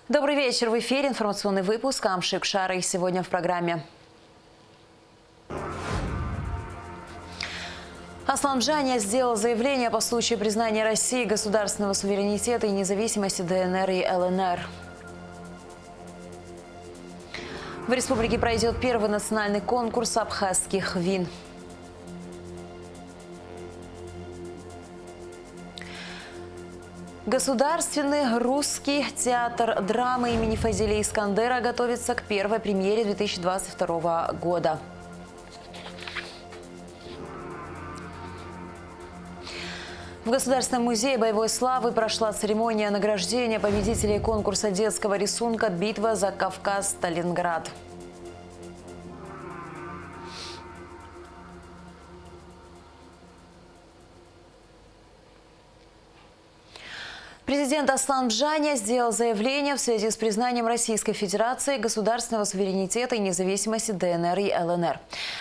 Добрый вечер. В эфире информационный выпуск Амшик Шары. Сегодня в программе. Аслан Бжаня сделал заявление по случаю признания России государственного суверенитета и независимости ДНР и ЛНР. В республике пройдет первый национальный конкурс абхазских вин. Государственный русский театр драмы имени Фазилия Искандера готовится к первой премьере 2022 года. В Государственном музее боевой славы прошла церемония награждения победителей конкурса детского рисунка «Битва за Кавказ-Сталинград». Президент Аслан Бжаня сделал заявление в связи с признанием Российской Федерации государственного суверенитета и независимости ДНР и ЛНР.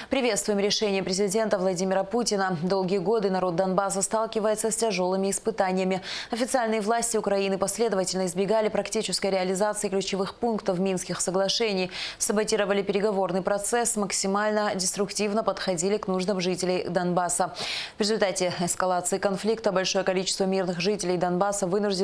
Приветствуем решение президента Владимира Путина. Долгие годы народ Донбасса сталкивается с тяжелыми испытаниями. Официальные власти Украины последовательно избегали практической реализации ключевых пунктов Минских соглашений, саботировали переговорный процесс, максимально деструктивно подходили к нуждам жителей Донбасса. В результате эскалации конфликта большое количество мирных жителей Донбасса вынуждены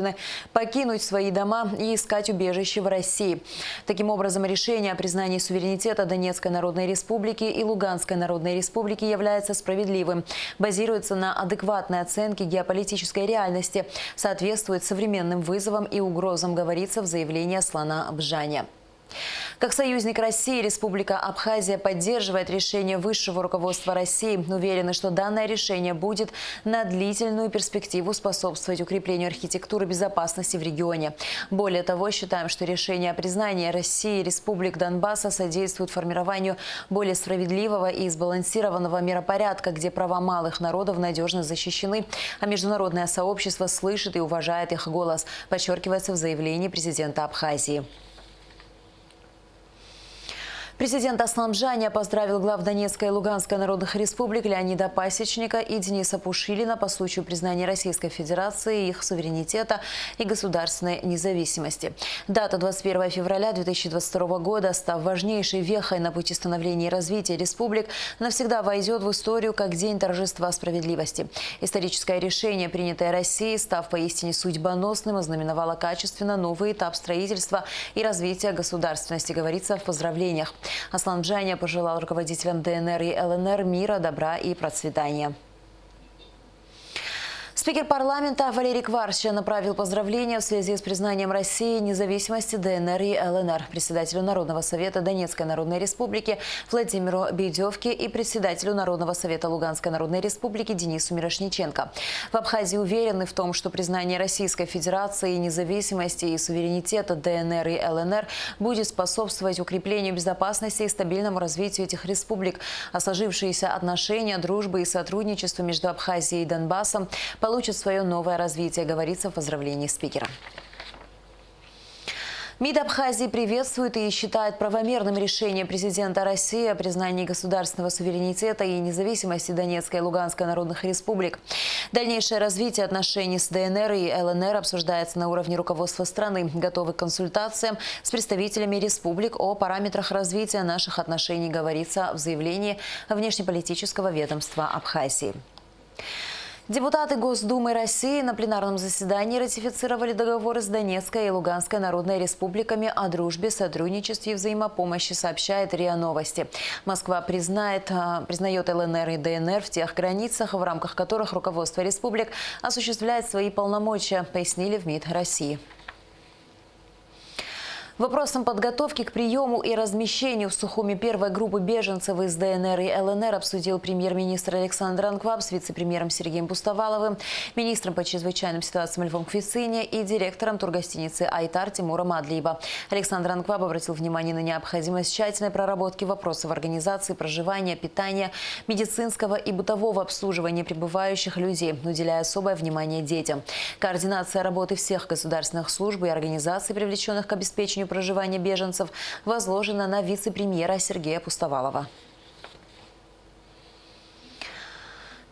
покинуть свои дома и искать убежище в России. Таким образом, решение о признании суверенитета Донецкой Народной Республики и Луганской Народной Республики является справедливым, базируется на адекватной оценке геополитической реальности, соответствует современным вызовам и угрозам, говорится в заявлении Аслана Бжаня. Как союзник России, Республика Абхазия поддерживает решение высшего руководства России. Уверены, что данное решение будет на длительную перспективу способствовать укреплению архитектуры безопасности в регионе. Более того, считаем, что решение о признании России и Республик Донбасса содействует формированию более справедливого и сбалансированного миропорядка, где права малых народов надежно защищены, а международное сообщество слышит и уважает их голос, подчеркивается в заявлении президента Абхазии. Президент Аслан Бжаня поздравил глав Донецкой и Луганской народных республик Леонида Пасечника и Дениса Пушилина по случаю признания Российской Федерации, их суверенитета и государственной независимости. Дата 21 февраля 2022 года, став важнейшей вехой на пути становления и развития республик, навсегда войдет в историю как день торжества справедливости. Историческое решение, принятое Россией, став поистине судьбоносным, ознаменовало качественно новый этап строительства и развития государственности, говорится в поздравлениях. Аслан Бжаня пожелал руководителям ДНР и ЛНР мира, добра и процветания. Спикер парламента Валерий Кварча направил поздравления в связи с признанием России независимости ДНР и ЛНР председателю Народного совета Донецкой Народной Республики Владимиру Бейдевке и председателю Народного совета Луганской Народной Республики Денису Мирошниченко. В Абхазии уверены в том, что признание Российской Федерации независимости и суверенитета ДНР и ЛНР будет способствовать укреплению безопасности и стабильному развитию этих республик, а сложившиеся отношения, дружбы и сотрудничество между Абхазией и Донбассом получит свое новое развитие, говорится в поздравлении спикера. МИД Абхазии приветствует и считает правомерным решение президента России о признании государственного суверенитета и независимости Донецкой и Луганской народных республик. Дальнейшее развитие отношений с ДНР и ЛНР обсуждается на уровне руководства страны. Готовы к консультациям с представителями республик о параметрах развития наших отношений, говорится в заявлении внешнеполитического ведомства Абхазии. Депутаты Госдумы России на пленарном заседании ратифицировали договоры с Донецкой и Луганской Народной Республиками о дружбе, сотрудничестве и взаимопомощи, сообщает РИА Новости. Москва признает ЛНР и ДНР в тех границах, в рамках которых руководство республик осуществляет свои полномочия, пояснили в МИД России. Вопросом подготовки к приему и размещению в Сухуми первой группы беженцев из ДНР и ЛНР обсудил премьер-министр Александр Анкваб с вице-премьером Сергеем Пустоваловым, министром по чрезвычайным ситуациям Львом Квицине и директором тургостиницы «Айтар» Тимуром Адлиева. Александр Анкваб обратил внимание на необходимость тщательной проработки вопросов организации проживания, питания, медицинского и бытового обслуживания прибывающих людей, уделяя особое внимание детям. Координация работы всех государственных служб и организаций, привлеченных к обеспечению проживания беженцев, возложена на вице-премьера Сергея Пустовалова.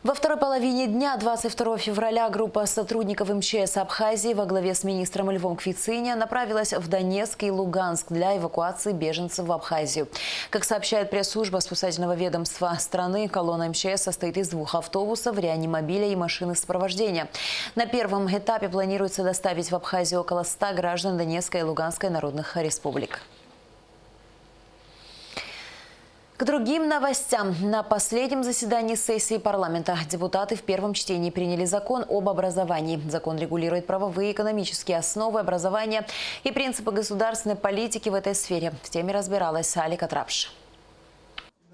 Во второй половине дня 22 февраля группа сотрудников МЧС Абхазии во главе с министром Львом Квициня направилась в Донецк и Луганск для эвакуации беженцев в Абхазию. Как сообщает пресс-служба спасательного ведомства страны, колонна МЧС состоит из 2 автобусов, реанимобиля и машины сопровождения. На первом этапе планируется доставить в Абхазию около 100 граждан Донецкой и Луганской народных республик. К другим новостям. На последнем заседании сессии парламента депутаты в первом чтении приняли закон об образовании. Закон регулирует правовые и экономические основы образования и принципы государственной политики в этой сфере. В теме разбиралась Алика Трапш.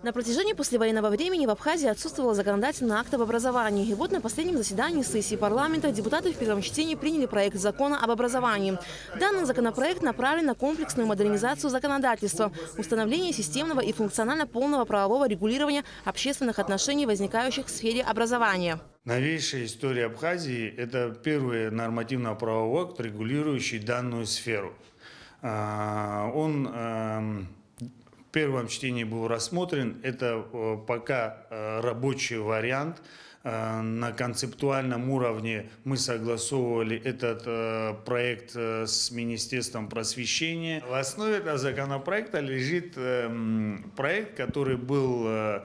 На протяжении послевоенного времени в Абхазии отсутствовало законодательный акт об образовании. И вот на последнем заседании сессии парламента депутаты в первом чтении приняли проект закона об образовании. Данный законопроект направлен на комплексную модернизацию законодательства, установление системного и функционально полного правового регулирования общественных отношений, возникающих в сфере образования. Новейшая история Абхазии – это первый нормативно-правовой акт, регулирующий данную сферу. Он в первом чтении был рассмотрен. Это пока рабочий вариант. На концептуальном уровне мы согласовывали этот проект с Министерством просвещения. В основе этого законопроекта лежит проект, который был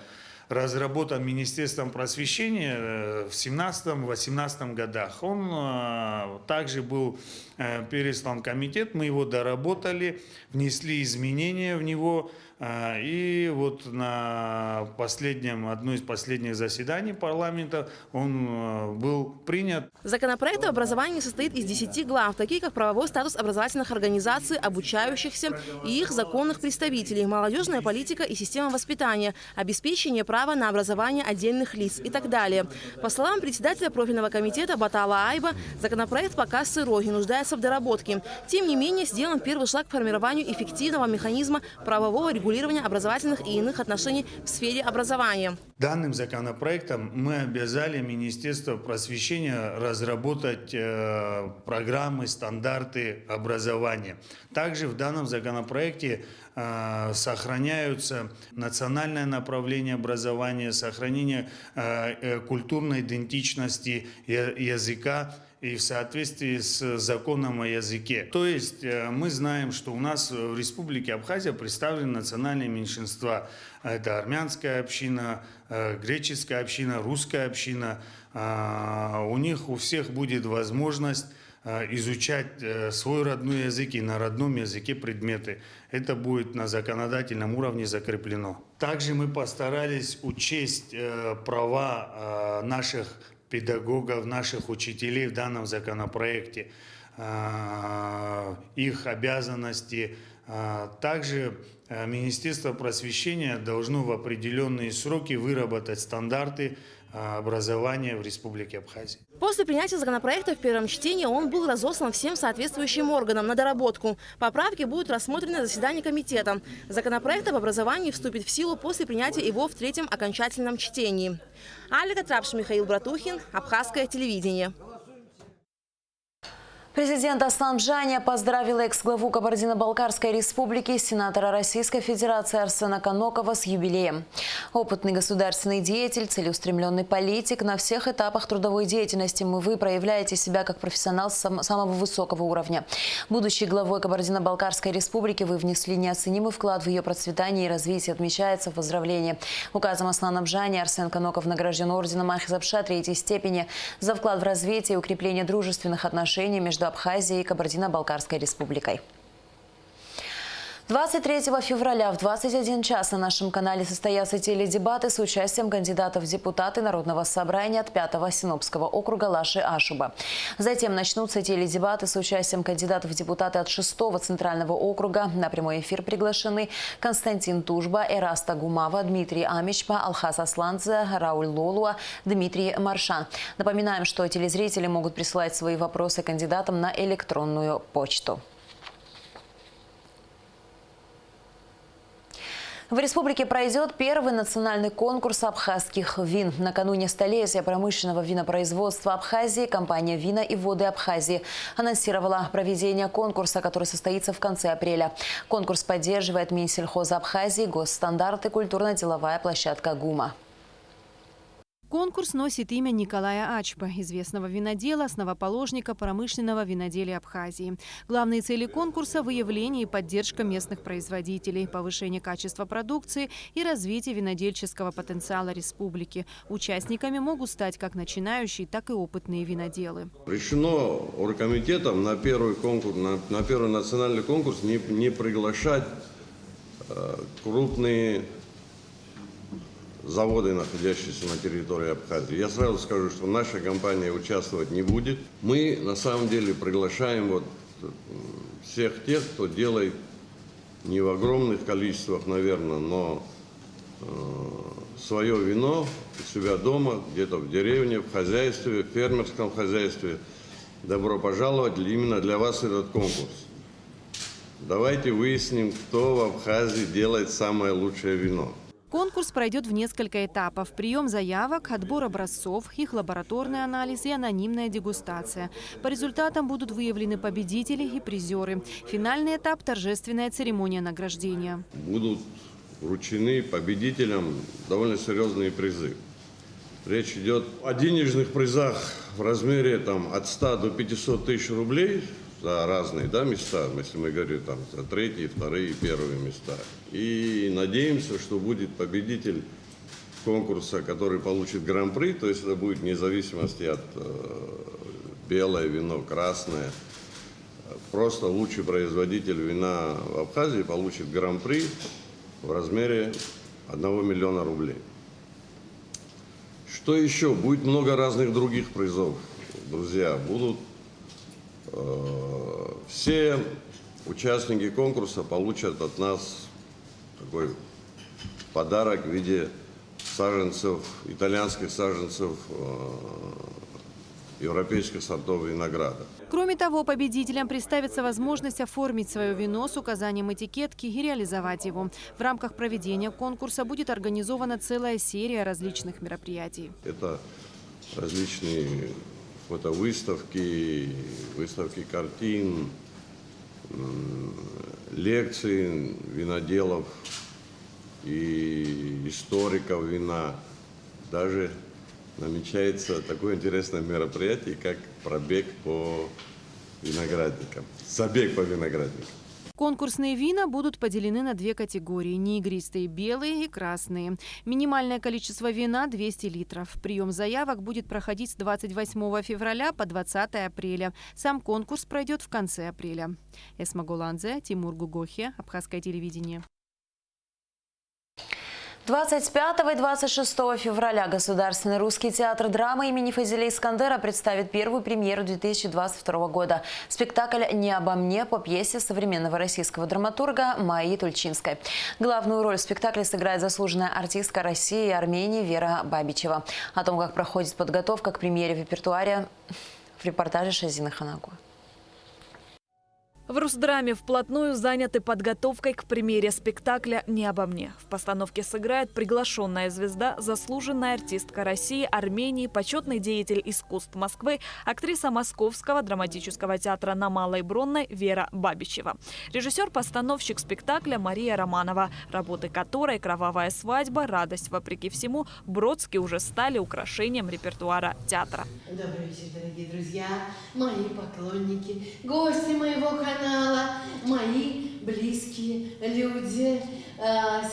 разработан Министерством просвещения в 2017-2018 годах. Он также был переслан в комитет, мы его доработали, внесли изменения в него. И вот на одно из последних заседаний парламента он был принят. Законопроект об образовании состоит из 10 глав, такие как правовой статус образовательных организаций, обучающихся и их законных представителей, молодежная политика и система воспитания, обеспечение права на образование отдельных лиц и так далее. По словам председателя профильного комитета Батала Айба, законопроект пока сырой и нуждается в доработке. Тем не менее, сделан первый шаг к формированию эффективного механизма правового регулирования образовательных и иных отношений в сфере образования. Данным законопроектом мы обязали Министерство просвещения разработать программы, стандарты образования. Также в данном законопроекте сохраняются национальное направление образования, сохранение культурной идентичности языка и в соответствии с законом о языке. То есть мы знаем, что у нас в Республике Абхазия представлены национальные меньшинства. Это армянская община, греческая община, русская община. У них у всех будет возможность изучать свой родной язык и на родном языке предметы. Это будет на законодательном уровне закреплено. Также мы постарались учесть права наших педагогов, наших учителей в данном законопроекте, их обязанности. Также Министерство просвещения должно в определенные сроки выработать стандарты образования в Республике Абхазия. После принятия законопроекта в первом чтении он был разослан всем соответствующим органам на доработку. Поправки будут рассмотрены на заседании комитета. Законопроект об образовании вступит в силу после принятия его в третьем окончательном чтении. Алика Трапш, Михаил Братухин, Абхазское телевидение. Президент Аслан Джаня поздравил экс-главу Кабардино-Балкарской республики, сенатора Российской Федерации Арсена Канокова с юбилеем. Опытный государственный деятель, целеустремленный политик. На всех этапах трудовой деятельности вы проявляете себя как профессионал самого высокого уровня. Будучи главой Кабардино-Балкарской республики, вы внесли неоценимый вклад в ее процветание и развитие, отмечается в поздравлении. Указом Аслана Джаня Арсен Каноков награжден орденом Ахизапша 3-й степени за вклад в развитие и укрепление дружественных отношений между Абхазией и Кабардино-Балкарской республикой. 23 февраля в 21 час на нашем канале состоятся теледебаты с участием кандидатов в депутаты Народного собрания от 5-го Синопского округа Лаши Ашуба. Затем начнутся теледебаты с участием кандидатов в депутаты от 6-го Центрального округа. На прямой эфир приглашены Константин Тужба, Эраста Гумава, Дмитрий Амичпа, Алхас Асланзе, Рауль Лолуа, Дмитрий Маршан. Напоминаем, что телезрители могут присылать свои вопросы кандидатам на электронную почту. В республике пройдет первый национальный конкурс абхазских вин. Накануне столетия промышленного винопроизводства Абхазии компания «Вина и воды Абхазии» анонсировала проведение конкурса, который состоится в конце апреля. Конкурс поддерживает Минсельхоз Абхазии, Госстандарты, культурно-деловая площадка ГУМа. Конкурс носит имя Николая Ачпа, известного винодела, основоположника промышленного виноделия Абхазии. Главные цели конкурса – выявление и поддержка местных производителей, повышение качества продукции и развитие винодельческого потенциала республики. Участниками могут стать как начинающие, так и опытные виноделы. Решено оргкомитетом на первый конкурс, на первый национальный конкурс не приглашать крупные заводы, находящиеся на территории Абхазии. Я сразу скажу, что наша компания участвовать не будет. Мы на самом деле приглашаем всех тех, кто делает не в огромных количествах, наверное, но свое вино у себя дома, где-то в деревне, в хозяйстве, в фермерском хозяйстве. Добро пожаловать именно для вас этот конкурс. Давайте выясним, кто в Абхазии делает самое лучшее вино. Конкурс пройдет в несколько этапов. Прием заявок, отбор образцов, их лабораторный анализ и анонимная дегустация. По результатам будут выявлены победители и призеры. Финальный этап – торжественная церемония награждения. Будут вручены победителям довольно серьезные призы. Речь идет о денежных призах в размере от 100 до 500 тысяч рублей за разные места, если мы говорим за третьи, вторые, первые места. И надеемся, что будет победитель конкурса, который получит гран-при, то есть это будет вне зависимости от белое вино, красное. Просто лучший производитель вина в Абхазии получит гран-при в размере 1 миллиона рублей. Что еще? Будет много разных других призов, друзья. Будут все участники конкурса получат от нас такой подарок в виде саженцев, итальянских саженцев европейских сортов винограда. Кроме того, победителям представится возможность оформить свое вино с указанием этикетки и реализовать его. В рамках проведения конкурса будет организована целая серия различных мероприятий. Это различные фотовыставки, выставки картин, лекции виноделов и историков вина. Даже намечается такое интересное мероприятие, как пробег по виноградникам, забег по виноградникам. Конкурсные вина будут поделены на две категории – неигристые белые и красные. Минимальное количество вина – 200 литров. Прием заявок будет проходить с 28 февраля по 20 апреля. Сам конкурс пройдет в конце апреля. Эсма Голандзе, Тимур Гугохи, Абхазское телевидение. 25 и 26 февраля Государственный русский театр драмы имени Фазиля Искандера представит первую премьеру 2022 года. Спектакль «Не обо мне» по пьесе современного российского драматурга Майи Тульчинской. Главную роль в спектакле сыграет заслуженная артистка России и Армении Вера Бабичева. О том, как проходит подготовка к премьере в репертуаре, в репортаже Шазины Ханагу. В Русдраме вплотную заняты подготовкой к премьере спектакля «Не обо мне». В постановке сыграет приглашенная звезда, заслуженная артистка России, Армении, почетный деятель искусств Москвы, актриса Московского драматического театра на Малой Бронной Вера Бабичева. Режиссер-постановщик спектакля Мария Романова, работы которой «Кровавая свадьба», «Радость вопреки всему», «Бродский» уже стали украшением репертуара театра. Добрый вечер, дорогие друзья, мои поклонники, гости моего канала, мои близкие люди.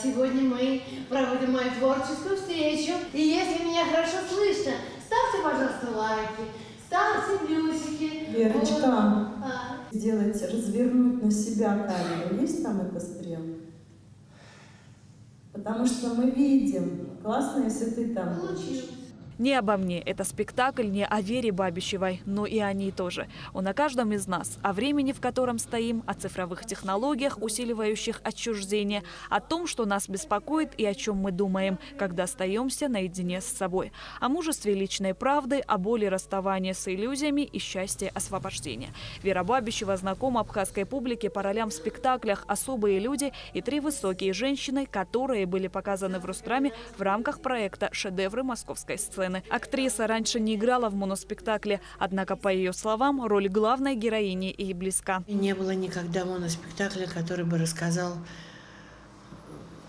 Сегодня мы проводим мою творческую встречу. И если меня хорошо слышно, ставьте, пожалуйста, лайки, ставьте плюсики. Верочка, сделать, развернуть на себя камеру. Есть там эта стрелка? Потому что мы видим. Классно, если ты там будешь. «Не обо мне» – это спектакль не о Вере Бабичевой, но и о ней тоже. Он о каждом из нас, о времени, в котором стоим, о цифровых технологиях, усиливающих отчуждение, о том, что нас беспокоит и о чем мы думаем, когда остаемся наедине с собой, о мужестве личной правды, о боли расставания с иллюзиями и счастье освобождения. Вера Бабичева знакома абхазской публике по ролям в спектаклях «Особые люди» и «Три высокие женщины», которые были показаны в Русдраме в рамках проекта «Шедевры московской сцены». Актриса раньше не играла в моноспектакле, однако, по ее словам, роль главной героини ей близка. Не было никогда моноспектакля, который бы рассказал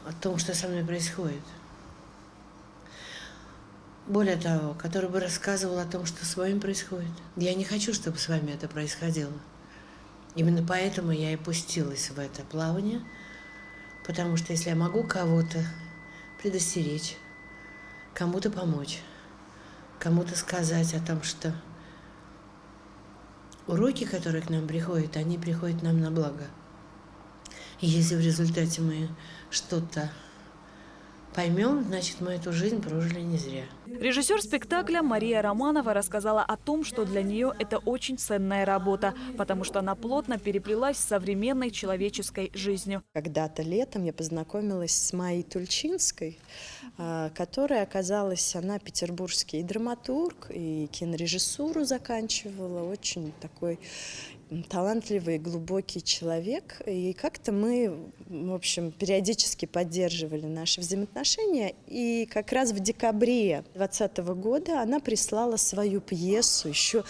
о том, что со мной происходит. Более того, который бы рассказывал о том, что с вами происходит. Я не хочу, чтобы с вами это происходило. Именно поэтому я и пустилась в это плавание, потому что если я могу кого-то предостеречь, кому-то помочь, кому-то сказать о том, что уроки, которые к нам приходят, они приходят нам на благо. И если в результате мы что-то поймем, значит, мы эту жизнь прожили не зря. Режиссер спектакля Мария Романова рассказала о том, что для нее это очень ценная работа, потому что она плотно переплелась с современной человеческой жизнью. Когда-то летом я познакомилась с Майей Тульчинской, которая оказалась, она петербургский и драматург, и кинорежиссуру заканчивала, очень такой талантливый, глубокий человек. И как-то мы, в общем, периодически поддерживали наши взаимоотношения. И как раз в декабре 2020 года она прислала свою пьесу. Еще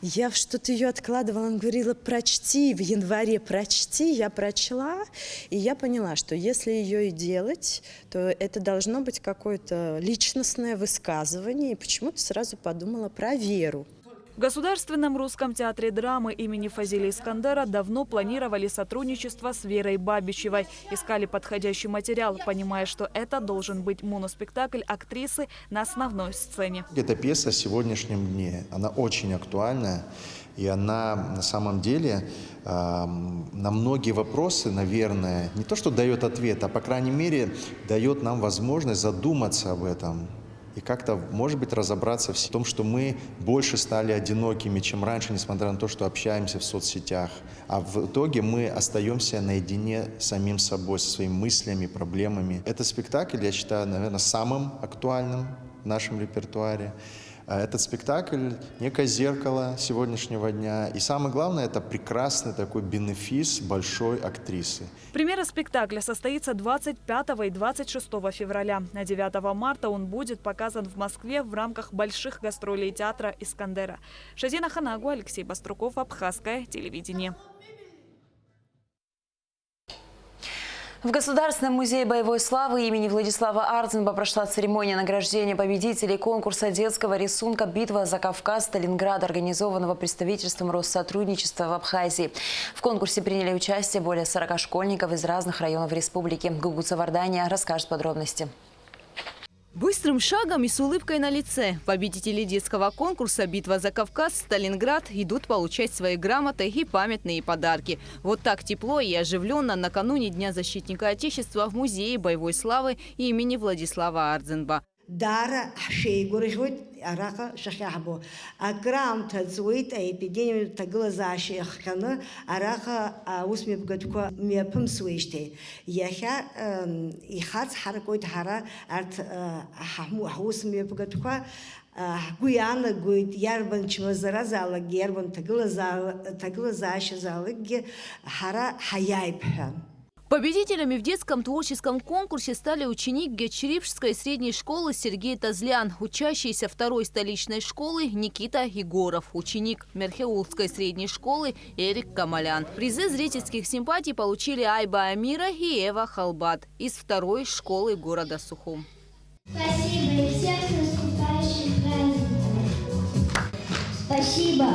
я что-то ее откладывала, она говорила: прочти, в январе прочти. Я прочла, и я поняла, что если ее и делать, то это должно быть какое-то личностное высказывание. И почему-то сразу подумала про Веру. В Государственном русском театре драмы имени Фазиля Искандера давно планировали сотрудничество с Верой Бабичевой. Искали подходящий материал, понимая, что это должен быть моноспектакль актрисы на основной сцене. Эта пьеса о сегодняшнем дне, она очень актуальна. И она на самом деле на многие вопросы, наверное, не то что дает ответ, а по крайней мере дает нам возможность задуматься об этом. И как-то, может быть, разобраться в том, что мы больше стали одинокими, чем раньше, несмотря на то, что общаемся в соцсетях. А в итоге мы остаемся наедине с самим собой, со своими мыслями, проблемами. Этот спектакль, я считаю, наверное, самым актуальным в нашем репертуаре. Этот спектакль – некое зеркало сегодняшнего дня. И самое главное – это прекрасный такой бенефис большой актрисы. Премьера спектакля состоится 25 и 26 февраля. На 9 марта он будет показан в Москве в рамках больших гастролей театра Искандера. Шазина Ханагу, Алексей Баструков, Абхазское телевидение. В Государственном музее боевой славы имени Владислава Ардзенба прошла церемония награждения победителей конкурса детского рисунка «Битва за Кавказ. Сталинград», организованного представительством Россотрудничества в Абхазии. В конкурсе приняли участие более 40 школьников из разных районов республики. Гугуца Вардания расскажет подробности. Быстрым шагом и с улыбкой на лице победители детского конкурса «Битва за Кавказ. Сталинград» идут получать свои грамоты и памятные подарки. Вот так тепло и оживленно накануне Дня защитника Отечества в Музее боевой славы имени Владислава Ардзенба. Дара шейгурихует арака шахябу. Акрам тадзуит эпидемию таглазаши хкана арака усмебгатко мепым суиште. Яха ихац харакует хара арт усмебгатко гуяна гуит ярбан чмазаразала гербан таглазаши залыги хара хаяйбха. Победителями в детском творческом конкурсе стали ученик Гетчерипской средней школы Сергей Тазлян, учащийся второй столичной школы Никита Егоров, ученик Мерхеулской средней школы Эрик Камалян. Призы зрительских симпатий получили Айба Амира и Эва Халбат из второй школы города Сухум. Спасибо и всех с наступающим праздником. Спасибо.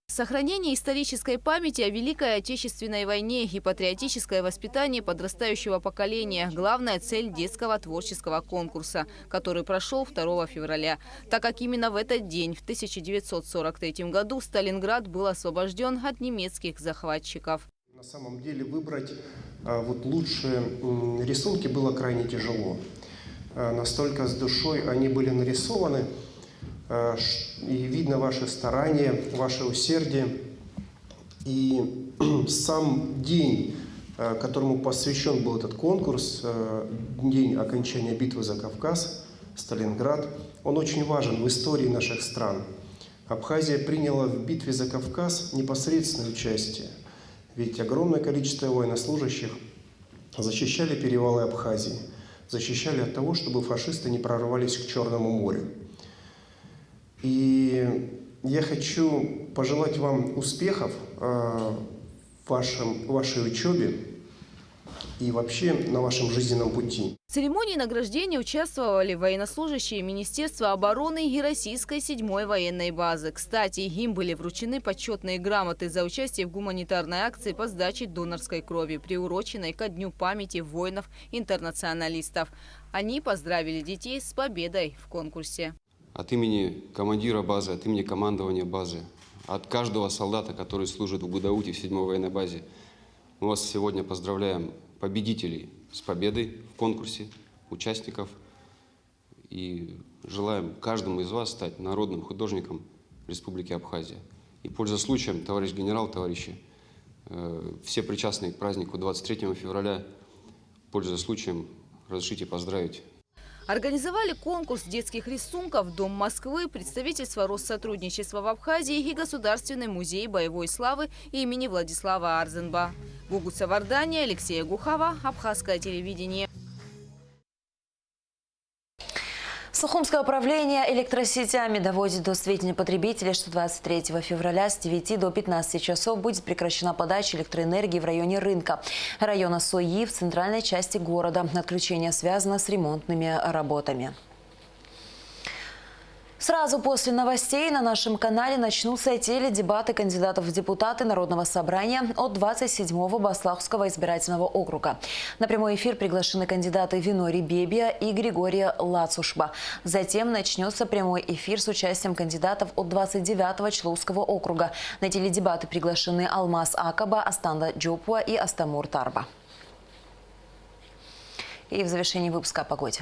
Сохранение исторической памяти о Великой Отечественной войне и патриотическое воспитание подрастающего поколения – главная цель детского творческого конкурса, который прошел 2 февраля. Так как именно в этот день, в 1943 году, Сталинград был освобожден от немецких захватчиков. На самом деле выбрать лучшие рисунки было крайне тяжело. Настолько с душой они были нарисованы. И видно ваше старание, ваше усердие. И сам день, которому посвящен был этот конкурс, день окончания битвы за Кавказ, Сталинград, он очень важен в истории наших стран. Абхазия приняла в битве за Кавказ непосредственное участие. Ведь огромное количество военнослужащих защищали перевалы Абхазии, защищали от того, чтобы фашисты не прорвались к Черному морю. И я хочу пожелать вам успехов в вашей учебе, и вообще на вашем жизненном пути. В церемонии награждения участвовали военнослужащие Министерства обороны и Российской 7-й военной базы. Кстати, им были вручены почетные грамоты за участие в гуманитарной акции по сдаче донорской крови, приуроченной ко Дню памяти воинов-интернационалистов. Они поздравили детей с победой в конкурсе. От имени командира базы, от имени командования базы, от каждого солдата, который служит в Гудауте, в 7-й военной базе, мы вас сегодня поздравляем, победителей, с победой в конкурсе, участников. И желаем каждому из вас стать народным художником Республики Абхазия. И, пользуясь случаем, товарищ генерал, товарищи, все причастные к празднику 23 февраля, пользуясь случаем, разрешите поздравить. Организовали конкурс детских рисунков Дом Москвы, представительство Россотрудничества в Абхазии и Государственный музей боевой славы имени Владислава Арзенба. Гугут Савардания, Алексея Гухова, Абхазское телевидение. Сухумское управление электросетями доводит до сведения потребителей, что 23 февраля с 9 до 15 часов будет прекращена подача электроэнергии в районе рынка, района Сои в центральной части города. Отключение связано с ремонтными работами. Сразу после новостей на нашем канале начнутся теледебаты кандидатов в депутаты Народного собрания от 27-го Баслахского избирательного округа. На прямой эфир приглашены кандидаты Винори Бебия и Григория Лацушба. Затем начнется прямой эфир с участием кандидатов от 29-го Чловского округа. На теледебаты приглашены Алмаз Акаба, Астанда Джопуа и Астамур Тарба. И в завершении выпуска о погоде.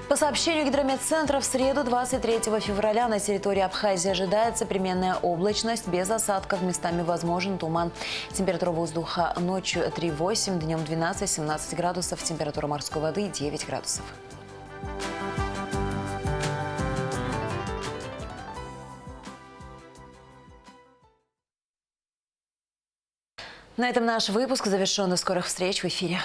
По сообщению гидрометцентра, в среду 23 февраля на территории Абхазии ожидается переменная облачность без осадков, местами возможен туман. Температура воздуха ночью 3,8, днем 12-17 градусов, температура морской воды 9 градусов. На этом наш выпуск завершен. До скорых встреч в эфире.